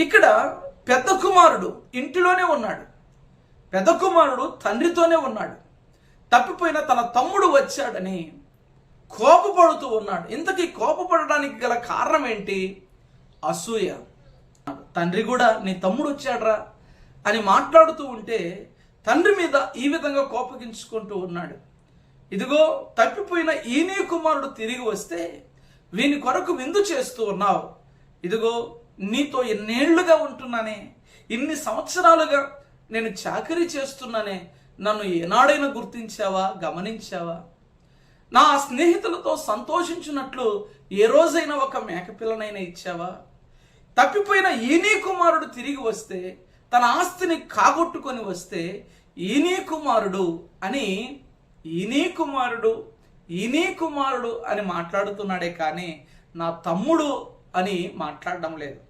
ఇక్కడ పెద్ద కుమారుడు ఇంటిలోనే ఉన్నాడు. పెద్ద కుమారుడు తండ్రితోనే ఉన్నాడు. తప్పిపోయిన తన తమ్ముడు వచ్చాడని కోపపడుతూ ఉన్నాడు. ఇంతకీ కోపపడడానికి గల కారణం ఏంటి? అసూయ. తండ్రి కూడా నీ తమ్ముడు వచ్చాడ్రా అని మాట్లాడుతూ ఉంటే తండ్రి మీద ఈ విధంగా కోపగించుకుంటూ ఉన్నాడు. ఇదిగో తప్పిపోయిన ఈ నీ కుమారుడు తిరిగి వస్తే వీని కొరకు విందు చేస్తూ ఉన్నావు. ఇదిగో నీతో ఎన్నేళ్లుగా ఉంటున్నానే, ఇన్ని సంవత్సరాలుగా నేను చాకరీ చేస్తున్నానే, నన్ను ఏనాడైనా గుర్తించావా, గమనించావా? నా స్నేహితులతో సంతోషించినట్లు ఏ రోజైనా ఒక మేకపిల్లనైనా ఇచ్చావా? తప్పిపోయిన ఈనీ కుమారుడు తిరిగి వస్తే, తన ఆస్తిని కాగొట్టుకొని వస్తే ఈనీ కుమారుడు అని ఈనీ కుమారుడు అని మాట్లాడుతున్నాడే కానీ నా తమ్ముడు అని మాట్లాడడం లేదు.